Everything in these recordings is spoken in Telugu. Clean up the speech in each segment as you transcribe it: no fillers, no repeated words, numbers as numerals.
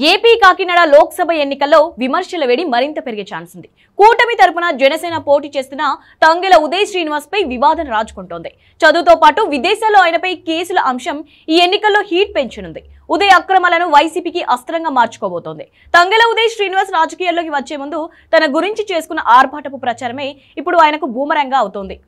ఏపీ కాకినాడ లోక్సభ ఎన్నికల్లో విమర్శల వేడి మరింత పెరిగే ఛాన్స్ ఉంది. కూటమి తరపున జనసేన పోటీ చేస్తున్న తంగెల ఉదయ్ శ్రీనివాస్ పై వివాదం రాజుకుంటోంది. చదువుతో పాటు విదేశాల్లో ఆయనపై కేసుల అంశం ఈ ఎన్నికల్లో హీట్ పెంచనుంది. ఉదయ్ అక్రమాలను వైసీపీకి అస్త్రంగా మార్చుకోబోతోంది. తంగెల ఉదయ్ శ్రీనివాస్ రాజకీయాల్లోకి వచ్చే ముందు తన గురించి చేసుకున్న ఆర్భాటపు ప్రచారమే ఇప్పుడు ఆయనకు బూమరంగా అవుతోంది.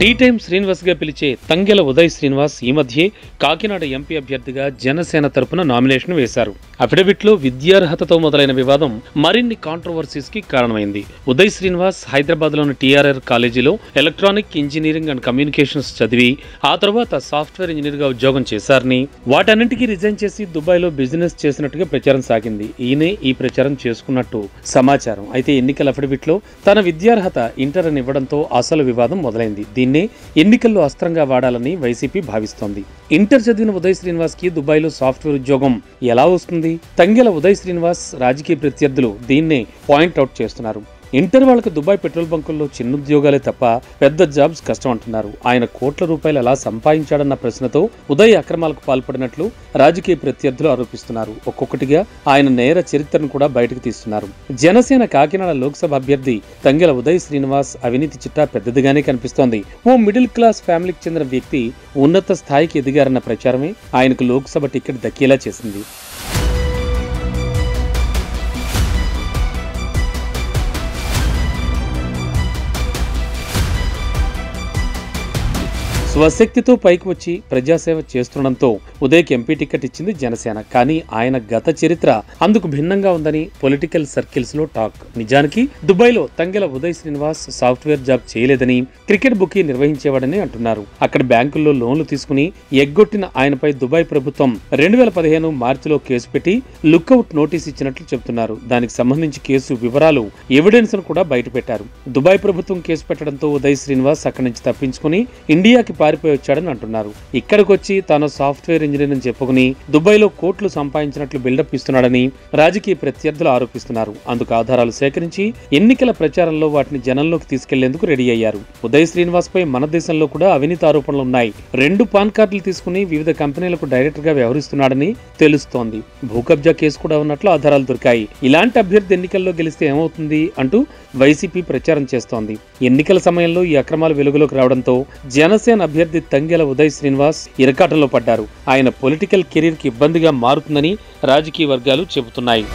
టీ టైమ్ శ్రీనివాస్ గా పిలిచే తంగెల ఉదయ్ శ్రీనివాస్ ఈ మధ్యే కాకినాడ ఎంపీ అభ్యర్థిగా జనసేన తరపున నామినేషన్ వేశారు. అఫిడవిట్ లో విద్యార్హతతో మొదలైన వివాదం మరిన్ని కాంట్రవర్సీస్ కి కారణమైంది. ఉదయ్ శ్రీనివాస్ హైదరాబాద్ లోని టీఆర్ఆర్ కాలేజీలో ఎలక్ట్రానిక్ ఇంజనీరింగ్ అండ్ కమ్యూనికేషన్స్ చదివి ఆ తర్వాత సాఫ్ట్వేర్ ఇంజనీర్ గా ఉద్యోగం చేశారని, వాటన్నింటికీ రిజైన్ చేసి దుబాయ్ లో బిజినెస్ చేసినట్టుగా ప్రచారం సాగింది. ఈయనే ఈ ప్రచారం చేసుకున్నట్టు సమాచారం. అయితే ఎన్నికల అఫిడవిట్ లో తన విద్యార్హత ఇంటర్ అని ఇవ్వడంతో అసలు వివాదం మొదలైంది. దీన్నే ఎన్నికల్లో అస్త్రంగా వాడాలని వైసీపీ భావిస్తోంది. ఇంటర్ చదివిన ఉదయ్ శ్రీనివాస్ కి దుబాయ్లో సాఫ్ట్వేర్ ఉద్యోగం ఎలా వస్తుంది? తంగెల ఉదయ్ శ్రీనివాస్ రాజకీయ ప్రత్యర్థులు దీన్నే పాయింట్అవుట్ చేస్తున్నారు. ఇంటర్ వాళ్ళకి దుబాయ్ పెట్రోల్ బంకుల్లో చిన్న ఉద్యోగాలే తప్ప పెద్ద జాబ్స్ కష్టం అంటున్నారు. ఆయన కోట్ల రూపాయలు ఎలా సంపాదించాడన్న ప్రశ్నతో ఉదయ్ అక్రమాలకు పాల్పడినట్లు రాజకీయ ప్రత్యర్థులు ఆరోపిస్తున్నారు. ఒక్కొక్కటిగా ఆయన నేర చరిత్రను కూడా బయటకు తీస్తున్నారు. జనసేన కాకినాడ లోక్సభ అభ్యర్థి తంగెల ఉదయ్ శ్రీనివాస్ అవినీతి చిట్టా పెద్దదిగానే కనిపిస్తోంది. ఓ మిడిల్ క్లాస్ ఫ్యామిలీకి చెందిన వ్యక్తి ఉన్నత స్థాయికి ఎదిగారన్న ప్రచారమే ఆయనకు లోక్సభ టికెట్ దక్కేలా చేసింది. స్వశక్తితో పైకి వచ్చి ప్రజాసేవ చేస్తుండటంతో ఉదయ్కి ఎంపీ టికెట్ ఇచ్చింది జనసేన. కానీ ఆయన గత చరిత్ర అందుకు భిన్నంగా ఉందని పొలిటికల్ సర్కిల్స్ లో టాక్. నిజానికి దుబాయ్లో తంగెల ఉదయ్ శ్రీనివాస్ సాఫ్ట్వేర్ జాబ్ చేయలేదని, క్రికెట్ బుకీ నిర్వహించేవాడని అంటున్నారు. అక్కడ బ్యాంకుల్లో లోన్లు తీసుకుని ఎగ్గొట్టిన ఆయనపై దుబాయ్ ప్రభుత్వం 2015 మార్చిలో కేసు పెట్టి లుక్అవుట్ నోటీస్ ఇచ్చినట్లు చెబుతున్నారు. దానికి సంబంధించి కేసు వివరాలు, ఎవిడెన్స్ ను కూడా బయటపెట్టారు. దుబాయ్ ప్రభుత్వం కేసు పెట్టడంతో ఉదయ్ శ్రీనివాస్ అక్కడి నుంచి తప్పించుకుని ఇండియాకి పారిపోయి వచ్చాడని అంటున్నారు. ఇక్కడికి వచ్చి తాను సాఫ్ట్వేర్ ఇంజనీర్ అని చెప్పుకుని దుబాయ్లో కోట్లు సంపాదించినట్లు బిల్డప్ ఇస్తున్నాడని రాజకీయ ప్రత్యర్థులు ఆరోపిస్తున్నారు. అందుకు ఆధారాలు సేకరించి ఎన్నికల ప్రచారంలో వాటిని జనంలోకి తీసుకెళ్లేందుకు రెడీ అయ్యారు. ఉదయ్ శ్రీనివాస్ పై మన దేశంలో కూడా అవినీతి ఆరోపణలు ఉన్నాయి. 2 పాన్ కార్డులు తీసుకుని వివిధ కంపెనీలకు డైరెక్టర్ గా వ్యవహరిస్తున్నాడని తెలుస్తోంది. భూకబ్జా కేసు కూడా ఉన్నట్లు ఆధారాలు దొరికాయి. ఇలాంటి అభ్యర్థి ఎన్నికల్లో గెలిస్తే ఏమవుతుంది అంటూ వైసీపీ ప్రచారం చేస్తోంది. ఎన్నికల సమయంలో ఈ అక్రమాలు వెలుగులోకి రావడంతో జనసేన అభ్యర్థి తంగెల ఉదయ్ శ్రీనివాస్ ఇరకాటంలో పడ్డారు. ఆయన పొలిటికల్ కెరీర్ కి ఇబ్బందిగా మారుతుందని రాజకీయ వర్గాలు చెబుతున్నాయి.